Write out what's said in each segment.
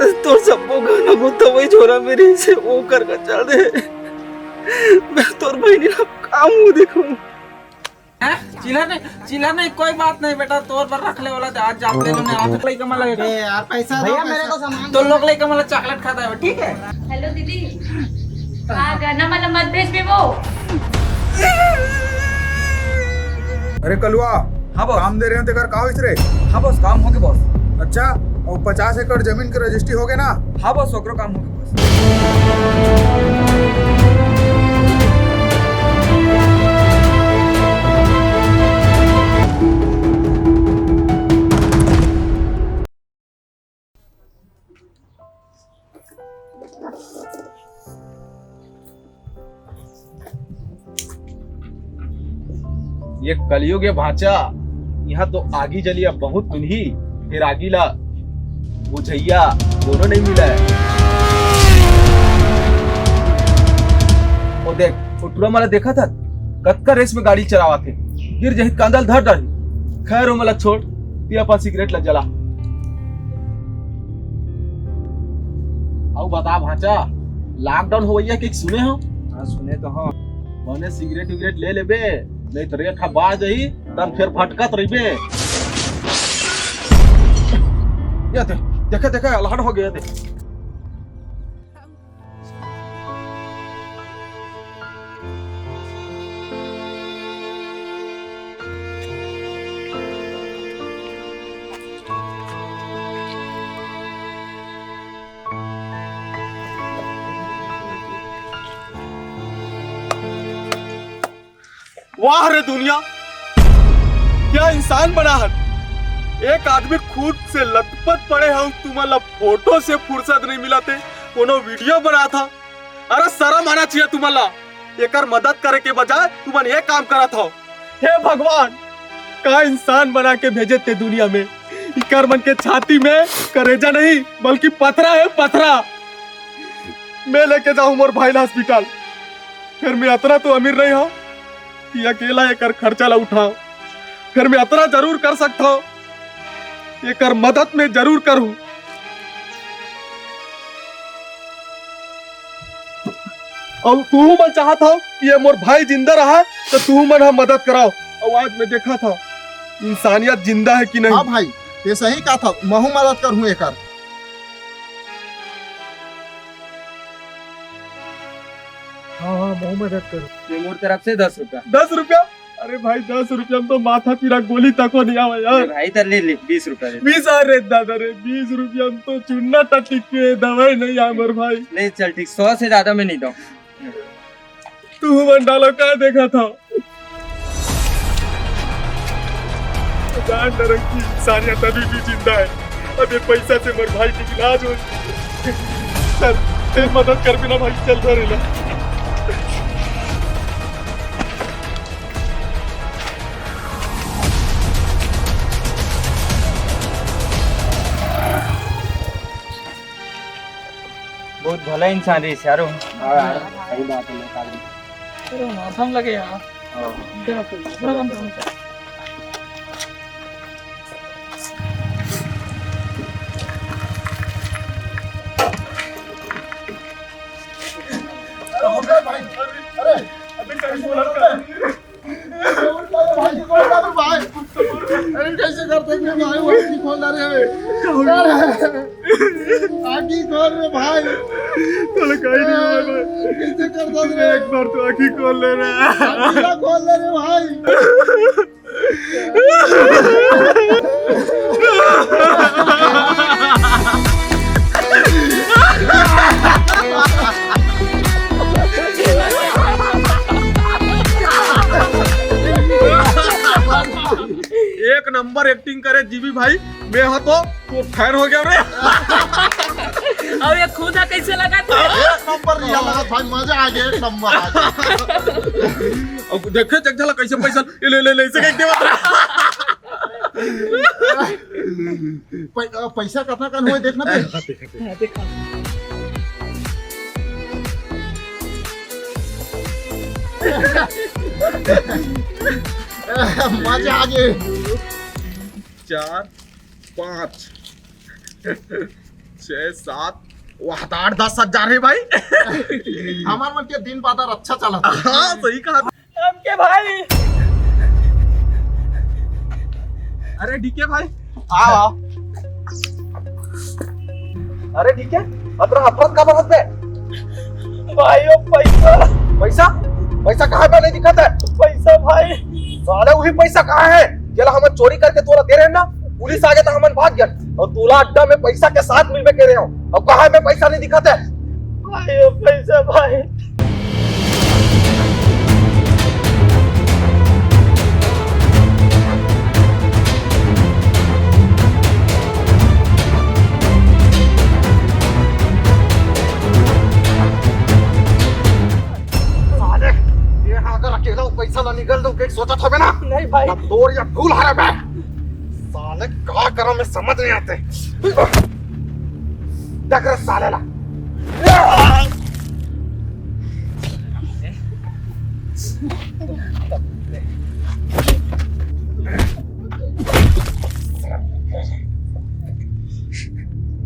तो सबको गाना गुत्ता वही छोरा मेरी से वो कर चल दे। मैं तोर बहनी ना काम हूँ देखूं। चिल्ला नहीं कोई बात नहीं बेटा, तोर पर रख ले वाला आज जाते लोग ने आज लई कमा लगेगा यार पैसा भैया मेरे को सामान तो लोग लई कमा चॉकलेट खाता है ठीक है। हेलो दीदी, हाँ गाना वाला मत भेज भी वो। अरे कलुआ, हाँ बॉस। काम दे रहे हैं तेकर का होइस रे? हाँ बॉस, काम हो गए बॉस। अच्छा, और 50 एकड़ जमीन के रजिस्ट्री हो गए ना? हाँ बॉस, ओकरो काम हो गए बॉस। ये कलयुग है भांचा, यहाँ तो आगी जलिया बहुत तुनही, फिर आगीला बुझैया दोनों नहीं मिला है। और देख उटुरा माला देखा था कत्का रेस में गाड़ी चलावा थे, गिर जही कांदल धर डाली। खैर वो मला छोड़, तिया पर सिगरेट लग जला। आओ बता भांचा, लॉकडाउन हो गया कि सुने हो? हाँ सुने तो हाँ। मैंने सिगरेट विगरेट ले लेबे, नहीं तो रेखा बाज जही तब फिर फटकत रहिबे। या देखे देखे अलहड़ हो गया थे। वाह रे दुनिया, क्या इंसान बना है। एक आदमी खुद से लथपथ पड़े हैं, तुम्हारा फोटो से फुर्सत नहीं मिला थे, कोनो वीडियो बना था। अरे शर्म आना चाहिए तुम्हारा, एकर मदद करे के बजाय तुमने ये काम करा था। हे भगवान, का इंसान बना के भेजे थे दुनिया में। इकर मन के छाती में करेजा नहीं बल्कि पथरा है, पथरा। मैं लेके जाऊं मोर भाई हॉस्पिटल, फिर मैं अतना तो अमीर नहीं हूं कि अकेला एकर खर्चा ला उठाओ। फिर मैं अतना जरूर कर सकता हूँ, एकर मदद में जरूर करूं। और तू मैं चाहता हूँ कि ये मोर भाई जिंदा रहा तो तू मन हम मदद कराओ। और आज मैं देखा था इंसानियत जिंदा है कि नहीं। हाँ भाई, ये सही कहा था, महू मदद करूँ एकर। हाँ बहुत मदद करो। मोर तरफ से 10 रुपया। 10 रुपया? अरे भाई 10 रुपया में तो माथा पीरा गोली तक नहीं आवा यार। भाई तो ले 20 रुपया 20 अरे दादा रे, 20 रुपया में तो चुन्ना टटिक के दवाई नहीं आमर भाई। ले चल ठीक, 100 से ज्यादा मैं नहीं दूं। तू मंडालो का देखा था, जान नरक की इंसानियत अभी भी जिंदा है। अब ये पैसा से मेरे भाई की इलाज हो। चल तेरी मदद कर बिना भाई, चल रहे ना। बहुत भला इंसान है यारो। सही बात है। मौसम लगे यार। अरे कैसे करते हैं भाई, वो आँखी खोल रहे आँखी खोल रहे भाई। थोड़ा कहीं नहीं कैसे करता है, एक बार तो आँखी खोल ले रहा है। आँखी खोल रहे भाई। एक नंबर एक्टिंग करे जीवी भाई, मैं हाँ तो फैन हो गया रे। अब ये खुद कैसे लगा था? एक नंबर लिया लगा भाई, मजा आ गया, एक नंबर। अब देखे चेक झाला कैसे पैसा ले इसे कह देवा। पैसा कथा कन हुए देखना पे। मजा आ गया। 4 5 6 7 8 10 हजार है भाई। हमार मन के दिन बाजार अच्छा चला था। हाँ सही कहा। के भाई अरे डीके भाई आओ। अरे डीके अतरा अफरत का बहस है भाई ओ पैसा पैसा पैसा कहाँ पे नहीं दिखता है? पैसा भाई साले वही पैसा कहाँ है? चला हम चोरी करके तोरा दे रहे हैं ना, पुलिस आ गया तो हम भाग गया और तूला अड्डा में पैसा के साथ मिल में कह रहे हो। अब कहाँ में पैसा नहीं दिखाता है? भाई ओ पैसा भाई अगर अकेला पैसा ना निकल दो सोचा था ना। नहीं भाई अब तोड़ या फूल हरा मैं साले क्या करा मैं समझ नहीं आते। देख रहे साले ला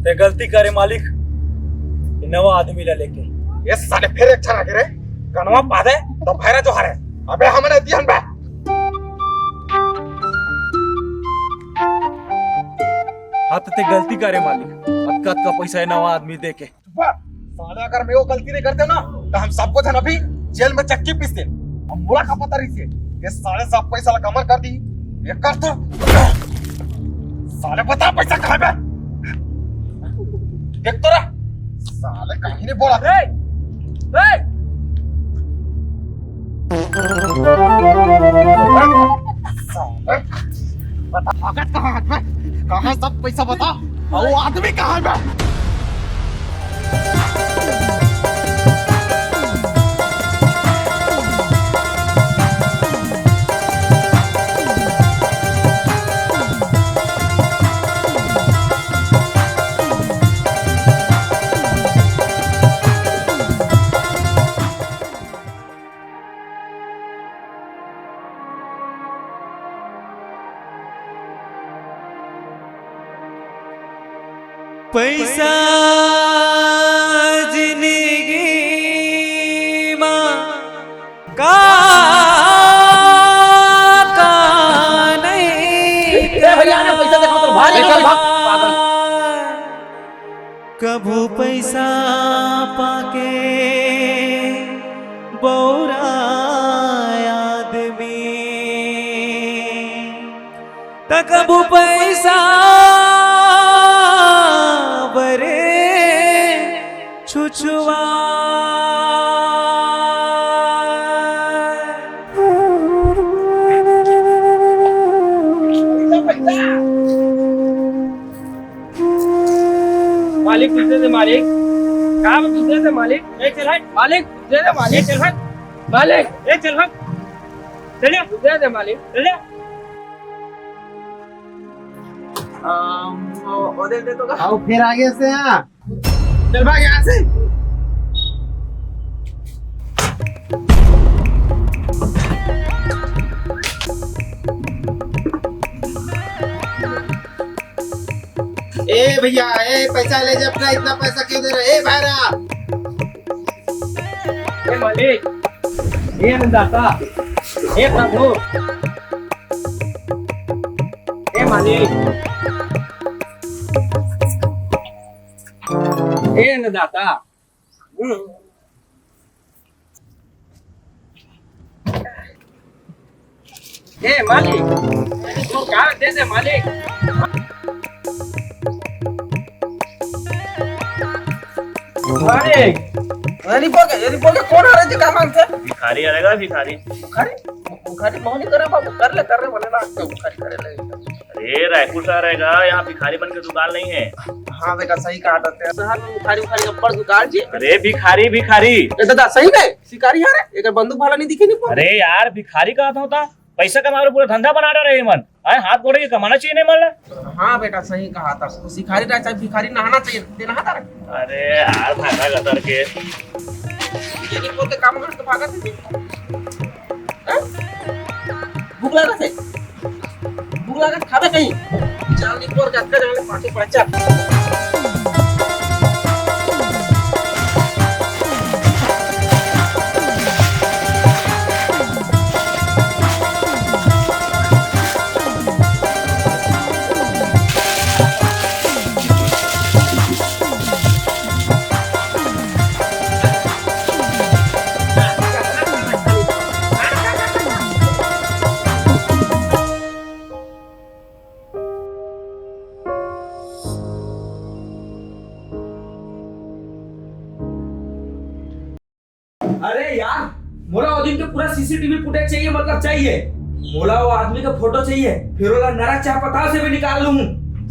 ते गलती करे मालिक, नवा आदमी ला लेके ये साले फिर एक छना गिरे कनवा पादे तो भैरा जो हरे अबे हमने दिहन बे। हाथ ते गलती करे मालिक, अतकत का पैसा है नवा आदमी दे के। साले अगर मैं वो गलती नहीं करते ना तो हम सबको थे अभी जेल में चक्की पीसते। अब मुड़ा का पता रही से ये साले सब पैसा ला कमर कर दी ये कर तो साले बता पैसा कहाँ पे देख तो रहा साले कहीं नहीं बोला रे साले बता भगत कहाँ हाथ में कहाँ सब पैसा बता और वो आदमी कहाँ है? पैसा जिंदगी मां का नहीं भैया ने पैसा देखो तो भाग निकल भाग पागल। कभू पैसा पाके बौरा आदमी त कभू पैसा बरे छुछुआ मालिक दे दे मालिक काम दे दे मालिक एक चल हट मालिक दे दे मालिक चल हट मालिक एक चल हट चलिए दे दे मालिक चलिए वो दे तो का आओ फिर आगे से यहाँ चल भाग यहाँ से। ए भैया ए पैसा ले जा अपना, इतना पैसा क्यों दे रहे? ए भाईरा ए मालिक ये अन्नदाता ए प्रभु ए मालिक ए अन्नदाता ए मालिक तो क्या दे दे मालिक। मालिक ये बोल के कौन आ रहे जी? क्या मांगते? भिखारी आएगा भिखारी। बुखारी मोहनी करे बाबू कर ले बोले ना बुखारी करे ले। अरे रायपुर से रहेगा, यहाँ भिखारी बन के दुकान नहीं है। हाँ बेटा सही कहा था शहर में बुखारी बुखारी का बड़ दुकान जी। अरे भिखारी भिखारी ए दादा सही है शिकारी यार एक बंदूक भाला नहीं दिखे नहीं। अरे यार भिखारी कहा था होता पैसा कमा रहे पूरा धंधा बना रहे मन आए हाथ गोड़े के कमाना चाहिए नहीं मन। हाँ बेटा सही कहा था शिकारी चाहे भिखारी नहाना चाहिए नहाता रहे। अरे यार भागा गतर के ये बोल के काम तो भागा थे भूख लगा थे भूख लगा खावे कहीं चल निकोर के अच्छा जाने पार्टी पड़ा चल। मोला वो दिन के पूरा सीसीटीवी फुटेज चाहिए, मतलब चाहिए। मोला वो आदमी का फोटो चाहिए, फिर वाला नरक चाह पताल से भी निकाल लूं।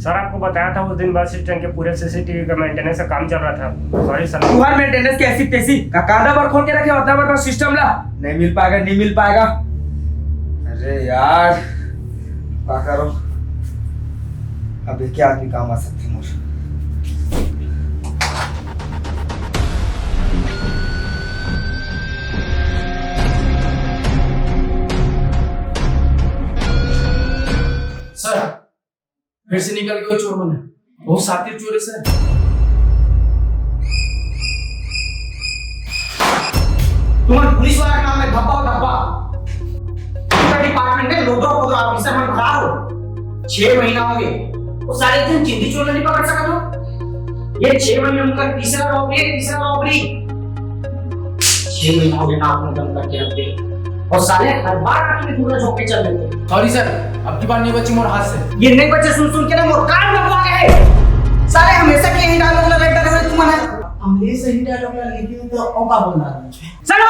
सर आपको बताया था उस दिन बस स्टैंड के पूरे सीसीटीवी का मेंटेनेंस का काम चल रहा था। Sorry sir. तुम्हारे मेंटेनेंस की ऐसी तैसी कांदा पर खोल के रखे, उतना बड़ा सिस्टम ला, नहीं मिल पाएगा, नहीं मिल पाएगा। अरे यार क्या करो, अभी क्या आदमी काम आ सकती है मुझे। सर फिर से निकल गए चोर बने, बहुत शातिर चोर है सर। तुम्हारे पुलिस वाला नाम है धब्बा धब्बा, डिपार्टमेंट में लोगों को ऑफिसर में खड़ा हो 6 महीना हो गए, वो सारे दिन जिंदगी चोर नहीं पकड़ सका तो ये 6 महीने उनका तीसरा रॉबरी 6 महीना हो गए ना आपने दम करके रख दे, और साले हर बार आके पूरा झोंके चल रहे थे। सॉरी सर, अब की बार नहीं बची मोर हाथ से। ये नहीं बच्चे सुन के ना मोर कान लगवा गए साले, हमेशा के यही डायलॉग लगाते रहे तुम है, हमेशा ही डायलॉग लेकिन तो औका बोलना चलो।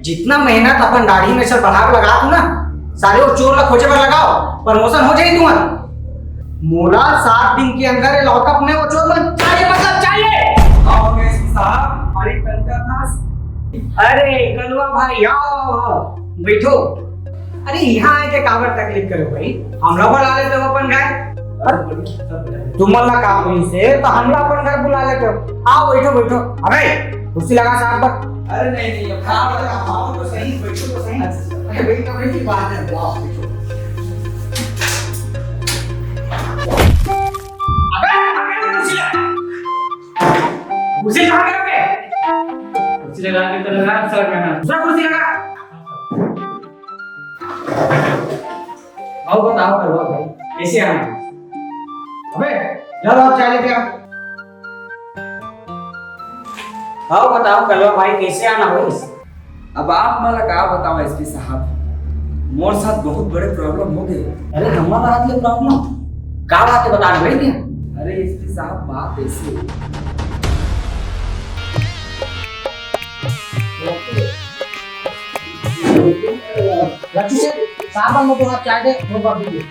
जितना मेहनत अपन दाढ़ी में सर बढ़ा के लगा तू ना, सारे वो चोर ला खोजे पर लगाओ, प्रमोशन हो जाए तुम्हारा। मोला 7 दिन के अंदर लॉकअप में वो चोर मन चाहिए, मतलब चाहिए। आओ एसपी साहब, हमारी तनख्वाह था। अरे कलवा भाई आओ बैठो। अरे यहाँ आके काबर तकलीफ करो भाई, हमला बुला लेते हो अपन घर, तुम मल्ला काम नहीं से तो हमला अपन घर बुला लेते हो। आओ बैठो बैठो, अबे कुर्सी लगा साहब पर। अरे नहीं खाना लगा तो सही, बैठो तो सही। अरे बैठो बैठी बात है, वाह बैठो। अबे कुर्सी लगा, कुर्सी कहाँ करोगे? कुर्सी लगा के तो लगा सर कहना। दूसरा कुर्सी लगा। आओ बताओ कलवा भाई कैसे आना? अबे जाओ आप चाय लेके आओ। आओ बताओ कलवा भाई कैसे आना भाई? अब आप मला क्या बताओ एसपी साहब, मोर साथ बहुत बड़े प्रॉब्लम हो गए। अरे हमारा हाथ ले प्रॉब्लम का बात है, बता भाई क्या? अरे एसपी साहब बात ऐसी है, रखी से साहब हम तो आप चाय दे दो बार दीजिए।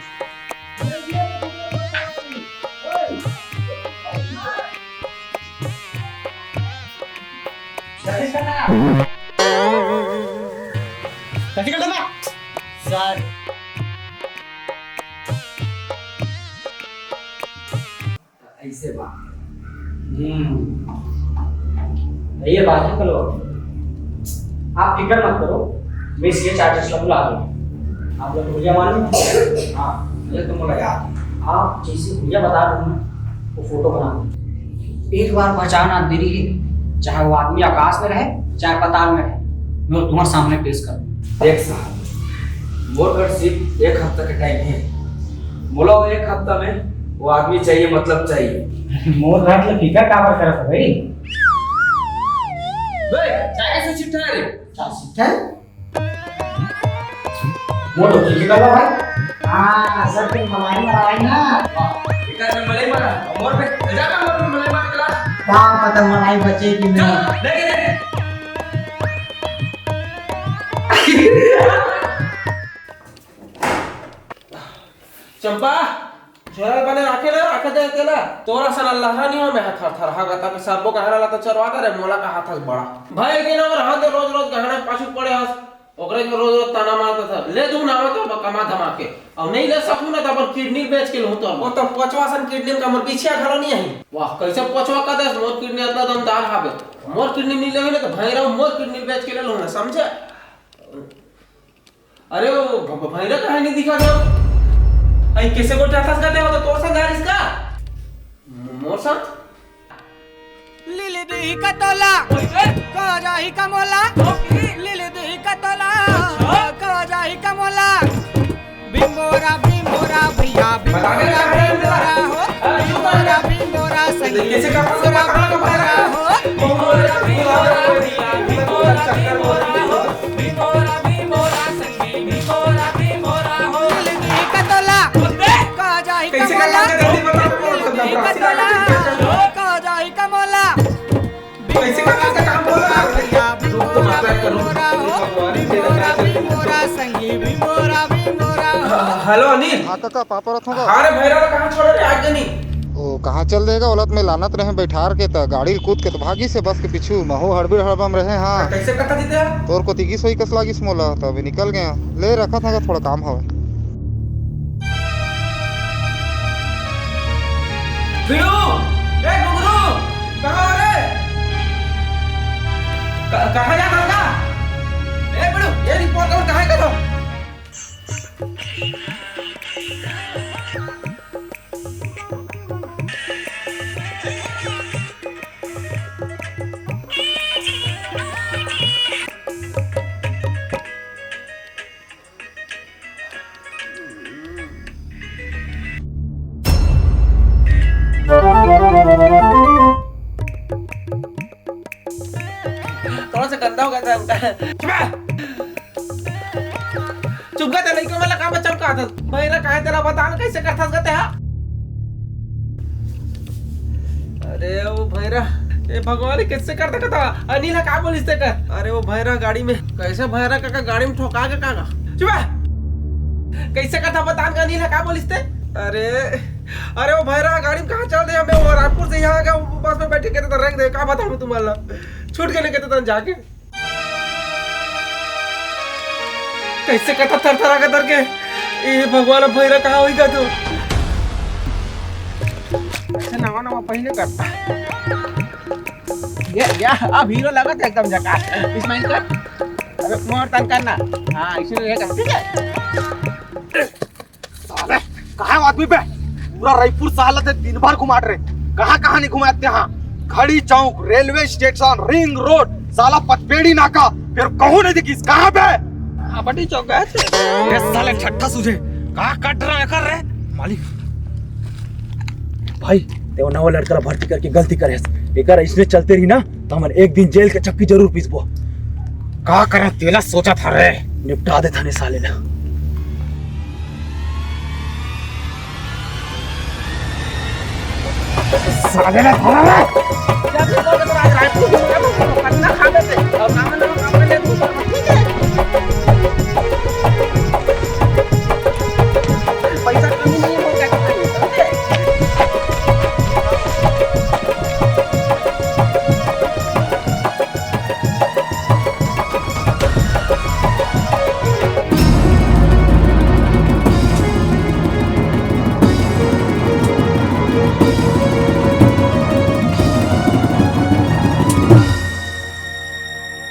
सर ऐसे बात। ये बात है कलो, आप फिक्र मत करो, मैं सीए चार्जेस बुला दूंगा। आप लोग भैया मालूम? हाँ ये तो मुझे याद। आप जैसे भैया बता रहे हो ना, वो फोटो बना दो। एक बार पहचान आ मेरी है, चाहे वो आदमी आकाश में रहे चाहे पताल में रहे, मैं तुम्हारे सामने पेश कर दूं। देख साहब, मोर घर सिर्फ 1 हफ्ता का टाइम है, बोला 1 हफ्ता में वो आदमी चाहिए, मतलब चाहिए। मोर रात ले फिकर काबर करत है भाई? बे चाय कैसे चिट्ठा है रे? ठीक है वो तो ठीक है भाई। हाँ सर तुम मलाई मलाई ना, इधर में मलाई मारा, मोर पे जाना, मोर पे मलाई मार चला। क्या पता मलाई बचे कि नहीं। देख चंपा छोरा बने राखे ना, राखे दे तेला तोरा सन अल्लाह नहीं हो, मैं थर थर हा गता पे सबो कहरा ला तो चरवा दे, मोला का हाथ बड़ा भाई के ना और हाथ रोज रोज गहना पाछू पड़े हस, ओकरे में रोज रोज ताना मारता था, ले दूं ना तो कमा धमा के, और नहीं ले सकूं ना तो अपन किडनी बेच के लूं, तो वो तो पचवा सन किडनी का मोर पीछे घर नहीं है। वाह कैसे पचवा का दे, मोर किडनी इतना दमदार हावे, मोर किडनी नहीं लेवे तो भैरव मोर किडनी बेच के ले लूं ना, समझे? अरे वो भैरव काहे नहीं दिखा दो, आई कैसे को जाथास करते हो तो तोर संग गारिस का मोर संग लिली दही का तोला का जाही का मोला, लिली दही का तोला का जाही का मोला, बिंबोरा बिंबोरा भैया बिंबोरा बिंबोरा हो, बिंबोरा बिंबोरा संग कैसे का बिंबोरा हो, बिंबोरा बिंबोरा भैया बिंबोरा बिंबोरा हो, बिंबोरा बिंबोरा संग बिंबोरा बिंबोरा हो, लिली दही का तोला का जाही का मोला, लिली दही का तोला का जाही का मोला, कैसे का काम बोल रहा है? भैया बिंबोरा बिंबोरा बजरंगी भीमोरा भीमोरा हेलो अनिल। हाँ काका पापा रथ होगा। हाँ रे भैरव कहाँ छोड़ रहे आज नहीं? ओ कहाँ चल देगा औलत में लानत रहे बैठार के त गाड़ी कूद के तो भागी से बस के पीछू महो हड़बड़ हड़बम रहे। हाँ कैसे कटा देते हैं? तोर को तिगी सोई कस लागी मोला तो अभी निकल गया ले रखा था थोड़ा काम हवा। बिड़ू, ए गुगरू, कहाँ हो रे? कहाँ जा रहा? ए बिड़ू, ये रिपोर्ट और कहाँ करो? थोड़ा सा गंदा हो गया था उनका। चुप गया था लड़का वाला काम चमका था। भैरा कहे तेरा बता ना कैसे करता गते हा? अरे वो भैरा ये भगवान कैसे कर देता था? अनिल है का बोलिस ते कर? अरे वो भैरा गाड़ी में कैसे भैरा काका गाड़ी में ठोका के काका? चुप कैसे करता बता ना अनिल है का बोलिस ते? अरे वो भैरा गाड़ी में कहाँ चल दे? हमें वो रायपुर से यहाँ का बस में बैठे कहते तो रंग दे का बताऊँ तुम्हारा छूट के नहीं कहते तो जाके कैसे कहता थर के तर के ये भगवान भैरा कहाँ होगा तू? ऐसे नवा नवा पहले करता ये अब हीरो लगा था एकदम झकास। इस्माइल कर अबे मोर तन करना। हाँ इसीलिए कर ठीक है। साले कहाँ आदमी पे पूरा रायपुर सालत है दिन भर घुमा रहे कहाँ कहाँ नहीं घुमाते। हाँ खड़ी चौक रेलवे स्टेशन रिंग रोड साला पचपेड़ी नाका फिर कहूँ नहीं दिखी कहाँ पे? हाँ बड़ी चौक गए थे। ये साले ठट्ठा सूझे कहाँ कट रहा है कर रहे मालिक। भाई ते नवा लड़का भर्ती करके गलती करे एक इसने चलते रही ना तो हम एक दिन जेल के चक्की जरूर पीसबो। कहा करे तेला सोचा था रे निपटा दे थाने साले ना। साले ना धरा रे जब भी बोल तो आज रायपुर में करना खा देते और काम ना